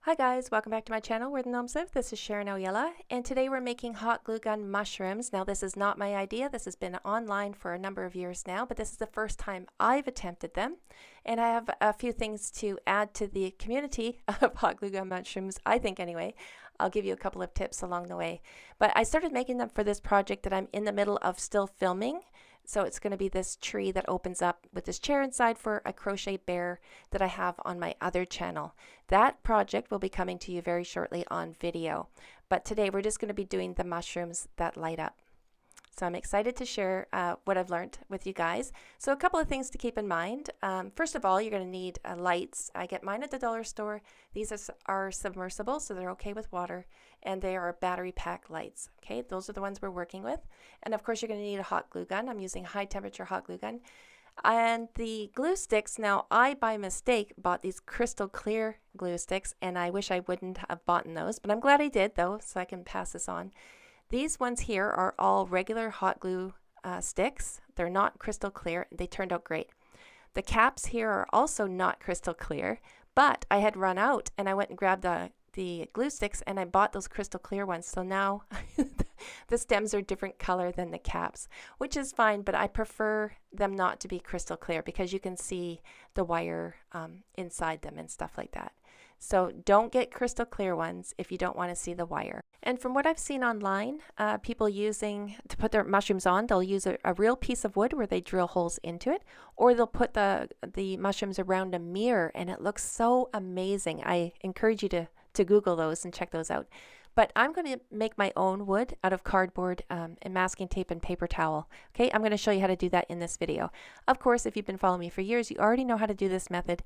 Hi guys, welcome back to my channel where the gnomes live. This is Sharon Oyella, and today we're making hot glue gun mushrooms. Now this is not my idea. This has been online for a number of years now, but this is the first time I've attempted them. And I have a few things to add to the community of hot glue gun mushrooms, I think anyway. I'll give you a couple of tips along the way. But I started making them for this project that I'm in the middle of still filming. So it's going to be this tree that opens up with this chair inside for a crochet bear that I have on my other channel. That project will be coming to you very shortly on video. But today we're just going to be doing the mushrooms that light up. So I'm excited to share what I've learned with you guys. So a couple of things to keep in mind. First of all, you're going to need lights. I get mine at the dollar store. These are submersible, so they're okay with water, and they are battery pack lights. Okay, those are the ones we're working with. And of course, you're going to need a hot glue gun. I'm using high temperature hot glue gun. And the glue sticks, now I by mistake bought these crystal clear glue sticks, and I wish I wouldn't have bought those, but I'm glad I did though, so I can pass this on. These ones here are all regular hot glue sticks. They're not crystal clear. They turned out great. The caps here are also not crystal clear, but I had run out and I went and grabbed the glue sticks and I bought those crystal clear ones. So now the stems are different color than the caps, which is fine, but I prefer them not to be crystal clear because you can see the wire inside them and stuff like that. So don't get crystal clear ones if you don't want to see the wire. And from what I've seen online, people using to put their mushrooms on, they'll use a real piece of wood where they drill holes into it, or they'll put the mushrooms around a mirror, and it looks so amazing. I encourage you to Google those and check those out. But I'm going to make my own wood out of cardboard and masking tape and paper towel. Okay, I'm going to show you how to do that in this video. Of course, if you've been following me for years, you already know how to do this method.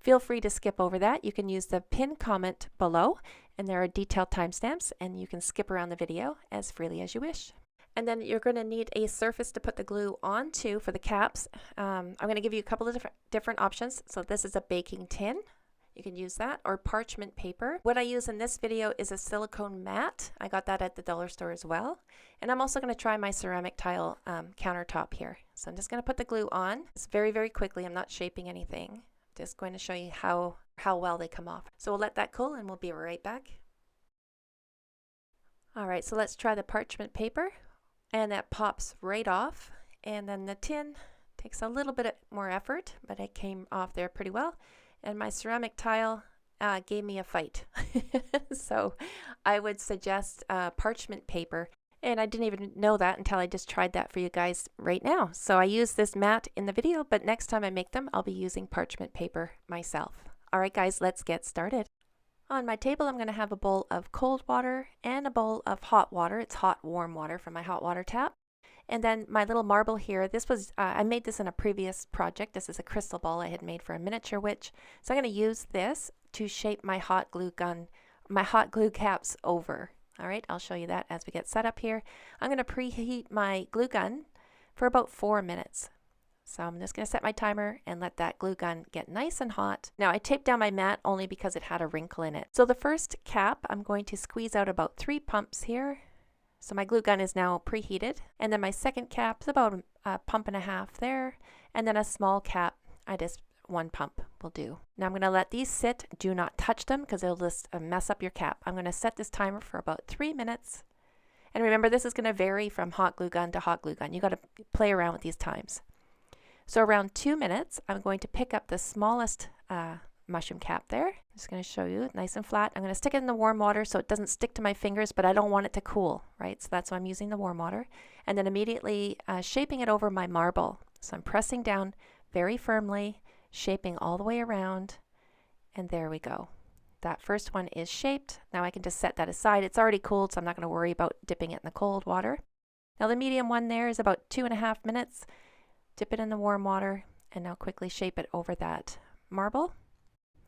Feel free to skip over that. You can use the pinned comment below, and there are detailed timestamps, and you can skip around the video as freely as you wish. And then you're going to need a surface to put the glue onto for the caps. I'm going to give you a couple of different options. So this is a baking tin. You can use that, or parchment paper. What I use in this video is a silicone mat. I got that at the dollar store as well. And I'm also going to try my ceramic tile countertop here. So I'm just going to put the glue on. It's very, very quickly. I'm not shaping anything. Just going to show you how well they come off. So we'll let that cool and we'll be right back. All right, so let's try the parchment paper, and that pops right off. And then the tin takes a little bit more effort, but it came off there pretty well. And my ceramic tile gave me a fight. So I would suggest parchment paper. And I didn't even know that until I just tried that for you guys right now. So I use this mat in the video, but next time I make them, I'll be using parchment paper myself. All right, guys, let's get started. On my table, I'm going to have a bowl of cold water and a bowl of hot water. It's hot, warm water from my hot water tap. And then my little marble here, this was, I made this in a previous project. This is a crystal ball I had made for a miniature witch. So I'm going to use this to shape my hot glue caps over. All right, I'll show you that as we get set up here. I'm going to preheat my glue gun for about 4 minutes. So I'm just going to set my timer and let that glue gun get nice and hot. Now I taped down my mat only because it had a wrinkle in it. So the first cap, I'm going to squeeze out about 3 pumps here. So my glue gun is now preheated. And then my second cap is about a pump and a half there. And then a small cap, 1 pump will do. Now I'm going to let these sit. Do not touch them because it'll just mess up your cap. I'm going to set this timer for about 3 minutes. And remember, this is going to vary from hot glue gun to hot glue gun. You got to play around with these times. So around 2 minutes, I'm going to pick up the smallest mushroom cap there. I'm just going to show you nice and flat. I'm going to stick it in the warm water so it doesn't stick to my fingers, but I don't want it to cool, right? So that's why I'm using the warm water. And then immediately shaping it over my marble. So I'm pressing down very firmly, shaping all the way around, and there we go. That first one is shaped. Now I can just set that aside. It's already cooled, so I'm not going to worry about dipping it in the cold water. Now the medium one there is about 2.5 minutes. Dip it in the warm water, and now quickly shape it over that marble.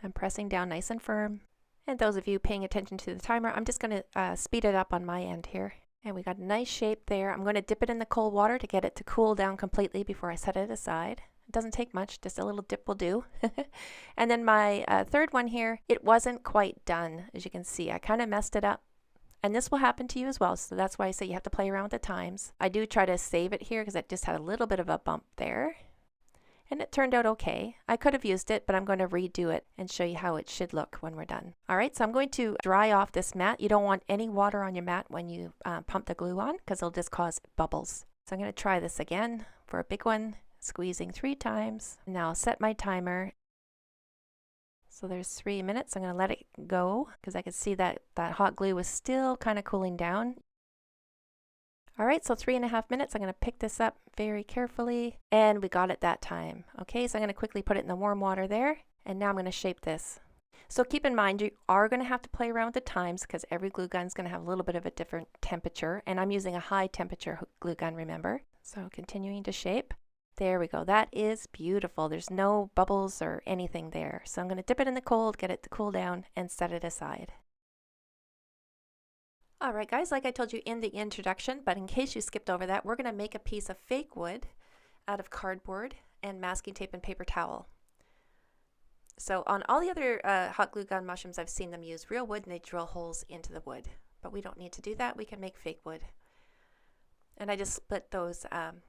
I'm pressing down nice and firm. And those of you paying attention to the timer, I'm just going to speed it up on my end here. And we got a nice shape there. I'm going to dip it in the cold water to get it to cool down completely before I set it aside. It doesn't take much, just a little dip will do. And then my third one here, it wasn't quite done. As you can see, I kind of messed it up. And this will happen to you as well, so that's why I say you have to play around with the times. I do try to save it here because it just had a little bit of a bump there. and it turned out okay. I could have used it, but I'm going to redo it and show you how it should look when we're done. All right, so I'm going to dry off this mat. You don't want any water on your mat when you pump the glue on because it'll just cause bubbles. So I'm going to try this again for a big one, squeezing 3 times. Now I'll set my timer. So there's 3 minutes. I'm going to let it go because I could see that that hot glue was still kind of cooling down. All right, so 3.5 minutes. I'm going to pick this up very carefully, and we got it that time. Okay, so I'm going to quickly put it in the warm water there, and now I'm going to shape this. So keep in mind, you are going to have to play around with the times because every glue gun is going to have a little bit of a different temperature, and I'm using a high temperature glue gun, remember? So continuing to shape. There we go. That is beautiful. There's no bubbles or anything there. So I'm going to dip it in the cold, get it to cool down, and set it aside. All right, guys, like I told you in the introduction, but in case you skipped over that, we're going to make a piece of fake wood out of cardboard and masking tape and paper towel. So on all the other hot glue gun mushrooms, I've seen them use real wood and they drill holes into the wood. But we don't need to do that. We can make fake wood. And I just split those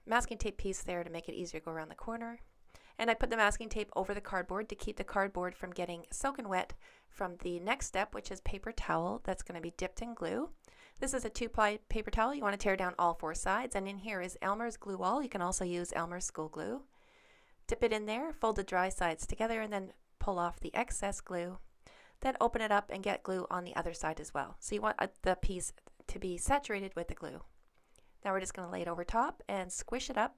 masking tape piece there to make it easier to go around the corner. And I put the masking tape over the cardboard to keep the cardboard from getting soaking wet from the next step, which is paper towel that's going to be dipped in glue. This is a 2-ply paper towel. You want to tear down all 4 sides. And in here is Elmer's glue wall. You can also use Elmer's school glue. Dip it in there, fold the dry sides together, and then pull off the excess glue. Then open it up and get glue on the other side as well. So you want the piece to be saturated with the glue. Now we're just going to lay it over top and squish it up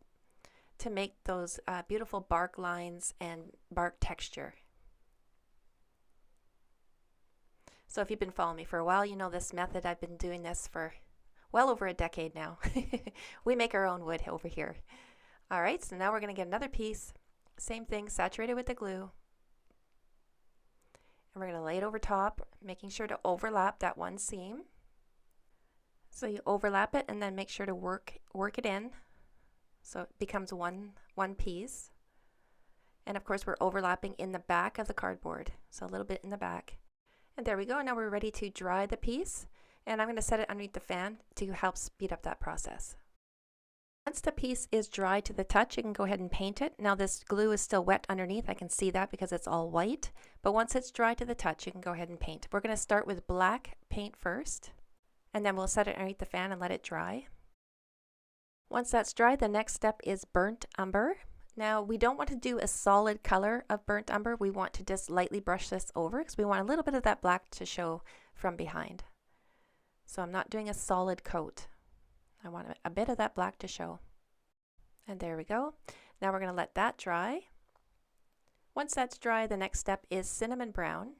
to make those beautiful bark lines and bark texture. So if you've been following me for a while, you know this method. I've been doing this for well over a decade now. We make our own wood over here. All right, so now we're going to get another piece. Same thing, saturated with the glue. And we're going to lay it over top, making sure to overlap that one seam. So you overlap it and then make sure to work it in so it becomes one piece. And of course we're overlapping in the back of the cardboard, so a little bit in the back. And there we go. Now we're ready to dry the piece, and I'm going to set it underneath the fan to help speed up that process. Once the piece is dry to the touch, you can go ahead and paint it. Now this glue is still wet underneath. I can see that because it's all white, but once it's dry to the touch, you can go ahead and paint. We're going to start with black paint first, and then we'll set it underneath the fan and let it dry. Once that's dry, the next step is burnt umber. Now we don't want to do a solid color of burnt umber. We want to just lightly brush this over because we want a little bit of that black to show from behind. So I'm not doing a solid coat. I want a bit of that black to show. And there we go. Now we're going to let that dry. Once that's dry, the next step is cinnamon brown.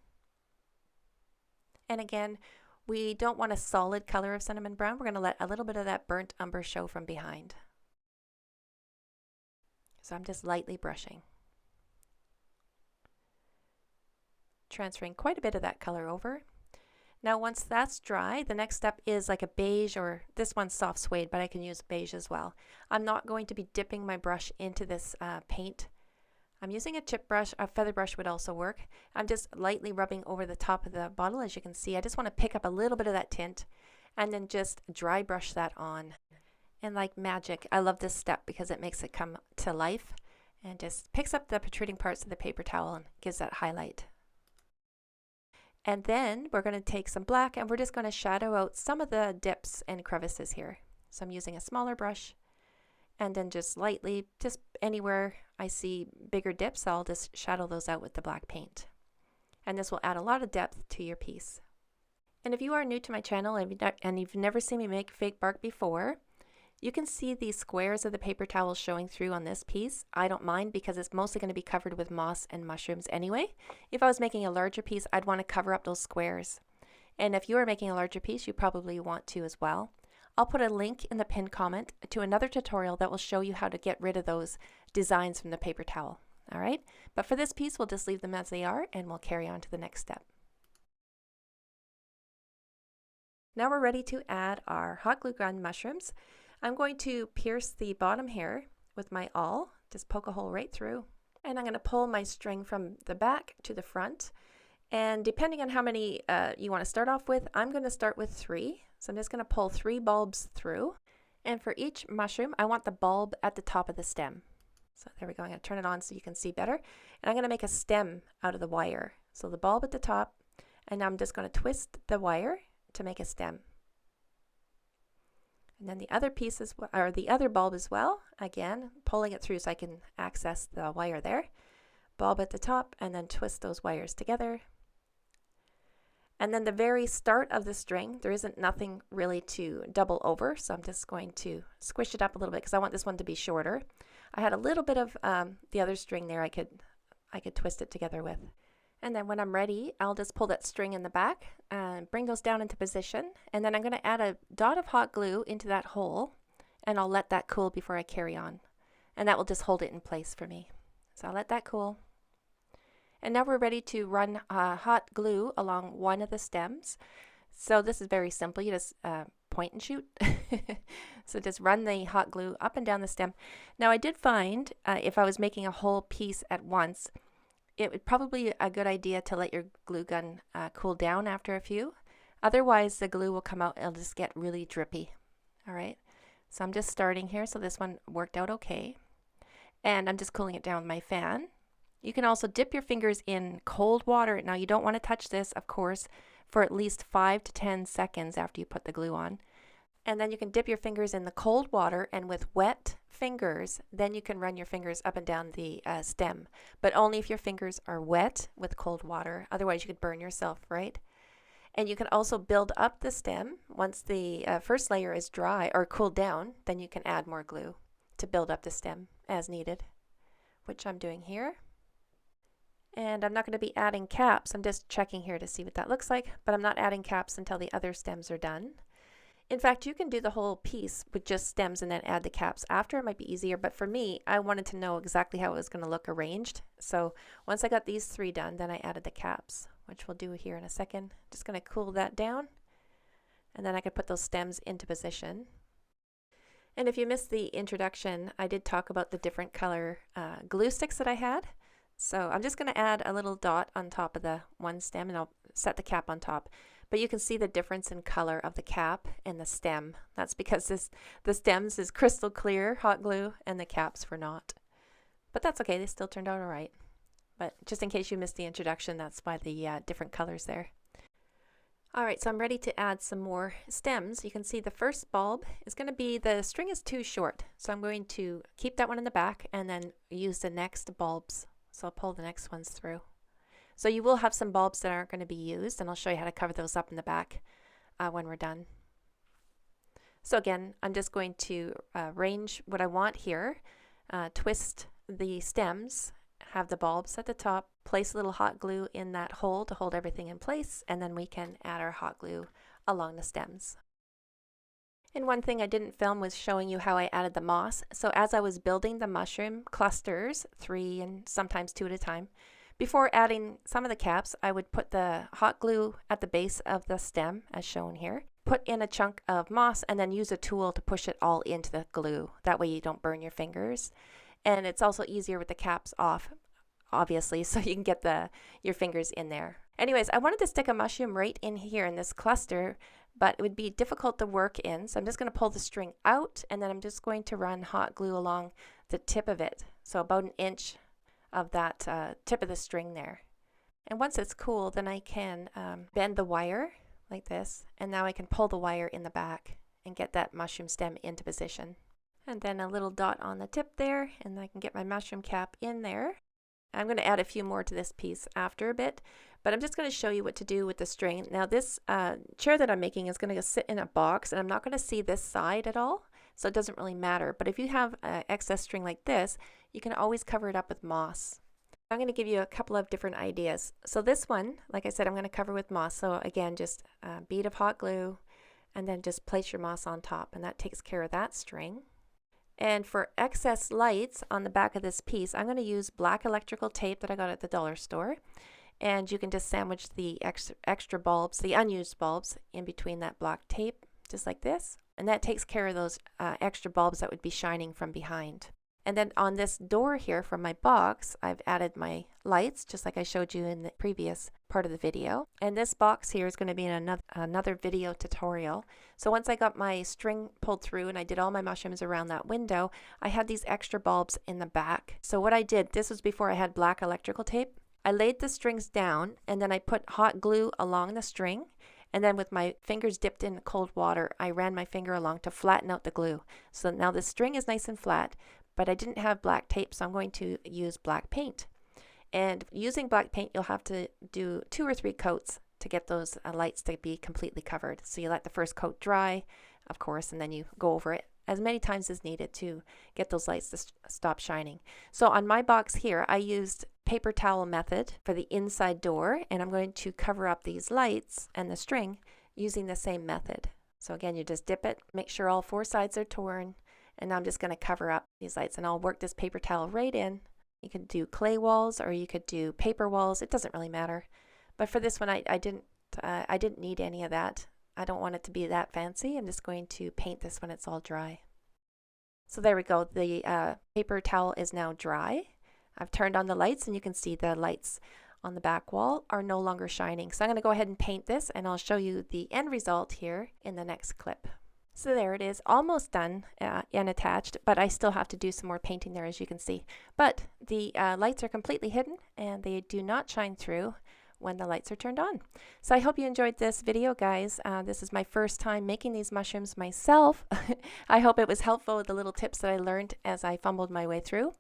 And again, we don't want a solid color of cinnamon brown. We're going to let a little bit of that burnt umber show from behind. So I'm just lightly brushing. Transferring quite a bit of that color over. Now once that's dry, the next step is like a beige, or this one's soft suede, but I can use beige as well. I'm not going to be dipping my brush into this paint. I'm using a chip brush. A feather brush would also work. I'm just lightly rubbing over the top of the bottle. As you can see, I just want to pick up a little bit of that tint and then just dry brush that on. And like magic, I love this step because it makes it come to life and just picks up the protruding parts of the paper towel and gives that highlight. And then we're going to take some black and we're just going to shadow out some of the dips and crevices here. So I'm using a smaller brush and then just lightly, just anywhere I see bigger dips, I'll just shadow those out with the black paint. And this will add a lot of depth to your piece. And if you are new to my channel and you've never seen me make fake bark before, you can see these squares of the paper towel showing through on this piece. I don't mind because it's mostly going to be covered with moss and mushrooms anyway. If I was making a larger piece, I'd want to cover up those squares. And if you are making a larger piece, you probably want to as well. I'll put a link in the pinned comment to another tutorial that will show you how to get rid of those designs from the paper towel. All right, but for this piece, we'll just leave them as they are and we'll carry on to the next step. Now we're ready to add our hot glue gun mushrooms. I'm going to pierce the bottom here with my awl, just poke a hole right through, and I'm going to pull my string from the back to the front. And depending on how many you want to start off with, I'm going to start with 3. So I'm just going to pull 3 bulbs through. And for each mushroom, I want the bulb at the top of the stem. So there we go. I'm going to turn it on so you can see better. And I'm going to make a stem out of the wire. So the bulb at the top, and now I'm just going to twist the wire to make a stem. And then the other piece or the other bulb as well, again, pulling it through so I can access the wire there. Bulb at the top, and then twist those wires together. And then the very start of the string, there isn't nothing really to double over, so I'm just going to squish it up a little bit because I want this one to be shorter. I had a little bit of the other string there I could twist it together with. And then when I'm ready, I'll just pull that string in the back and bring those down into position. And then I'm going to add a dot of hot glue into that hole, and I'll let that cool before I carry on. And that will just hold it in place for me. So I'll let that cool. And now we're ready to run hot glue along one of the stems. So this is very simple. You just point and shoot. So just run the hot glue up and down the stem. Now I did find if I was making a whole piece at once, it would probably be a good idea to let your glue gun cool down after a few. Otherwise the glue will come out and it'll just get really drippy. All right. So I'm just starting here. So this one worked out okay. And I'm just cooling it down with my fan. You can also dip your fingers in cold water. Now you don't want to touch this, of course, for at least 5 to 10 seconds after you put the glue on. And then you can dip your fingers in the cold water, and with wet fingers, then you can run your fingers up and down the stem. But only if your fingers are wet with cold water. Otherwise you could burn yourself, right? And you can also build up the stem. Once the first layer is dry or cooled down, then you can add more glue to build up the stem as needed, which I'm doing here. And I'm not going to be adding caps. I'm just checking here to see what that looks like, but I'm not adding caps until the other stems are done. In fact, you can do the whole piece with just stems and then add the caps after. It might be easier, but for me, I wanted to know exactly how it was going to look arranged. So once I got these 3 done, then I added the caps, which we'll do here in a second. Just going to cool that down, and then I could put those stems into position. And if you missed the introduction, I did talk about the different color glue sticks that I had. So I'm just going to add a little dot on top of the one stem, and I'll set the cap on top. But you can see the difference in color of the cap and the stem. That's because the stems is crystal clear hot glue and the caps were not. But that's okay, they still turned out all right. But just in case you missed the introduction, that's why the different colors there. Alright, so I'm ready to add some more stems. You can see the first bulb is going to be, the string is too short. So I'm going to keep that one in the back and then use the next bulbs. So I'll pull the next ones through. So you will have some bulbs that aren't going to be used, and I'll show you how to cover those up in the back when we're done. So again, I'm just going to arrange what I want here, twist the stems, have the bulbs at the top, place a little hot glue in that hole to hold everything in place, and then we can add our hot glue along the stems. And one thing I didn't film was showing you how I added the moss. So as I was building the mushroom clusters, 3 and sometimes 2 at a time, before adding some of the caps, I would put the hot glue at the base of the stem, as shown here, put in a chunk of moss, and then use a tool to push it all into the glue. That way you don't burn your fingers. And it's also easier with the caps off, obviously, so you can get your fingers in there. Anyways, I wanted to stick a mushroom right in here in this cluster, but it would be difficult to work in, so I'm just going to pull the string out, and then I'm just going to run hot glue along the tip of it, so about 1 inch of that tip of the string there. And once it's cool, then I can bend the wire like this, and now I can pull the wire in the back and get that mushroom stem into position. And then a little dot on the tip there, and I can get my mushroom cap in there. I'm going to add a few more to this piece after a bit, but I'm just going to show you what to do with the string. Now this chair that I'm making is going to sit in a box, and I'm not going to see this side at all, so it doesn't really matter. But if you have excess string like this, you can always cover it up with moss. I'm going to give you a couple of different ideas. So this one, like I said, I'm going to cover with moss. So again, just a bead of hot glue, and then just place your moss on top, and that takes care of that string. And for excess lights on the back of this piece, I'm going to use black electrical tape that I got at the dollar store. And you can just sandwich the extra bulbs, the unused bulbs, in between that black tape, just like this. And that takes care of those extra bulbs that would be shining from behind. And then on this door here from my box, I've added my lights, just like I showed you in the previous part of the video. And this box here is going to be in another video tutorial. So once I got my string pulled through and I did all my mushrooms around that window, I had these extra bulbs in the back. So what I did, this was before I had black electrical tape. I laid the strings down and then I put hot glue along the string. And then with my fingers dipped in cold water, I ran my finger along to flatten out the glue. So now the string is nice and flat, but I didn't have black tape, so I'm going to use black paint. And using black paint, you'll have to do 2 or 3 coats to get those lights to be completely covered. So you let the first coat dry, of course, and then you go over it as many times as needed to get those lights to stop shining. So on my box here, I used paper towel method for the inside door, and I'm going to cover up these lights and the string using the same method. So again, you just dip it, make sure all 4 sides are torn, and now I'm just going to cover up these lights, and I'll work this paper towel right in. You could do clay walls or you could do paper walls. It doesn't really matter. But for this one, I didn't need any of that. I don't want it to be that fancy. I'm just going to paint this when it's all dry. So there we go. The paper towel is now dry. I've turned on the lights and you can see the lights on the back wall are no longer shining. So I'm going to go ahead and paint this and I'll show you the end result here in the next clip. So there it is, almost done and attached, but I still have to do some more painting there, as you can see. But the lights are completely hidden and they do not shine through when the lights are turned on. So I hope you enjoyed this video, guys. This is my first time making these mushrooms myself. I hope it was helpful with the little tips that I learned as I fumbled my way through.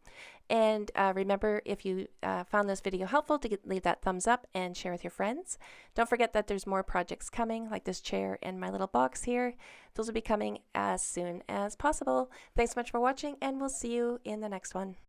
And remember, if you found this video helpful, to leave that thumbs up and share with your friends. Don't forget that there's more projects coming, like this chair and my little box here. Those will be coming as soon as possible. Thanks so much for watching, and we'll see you in the next one.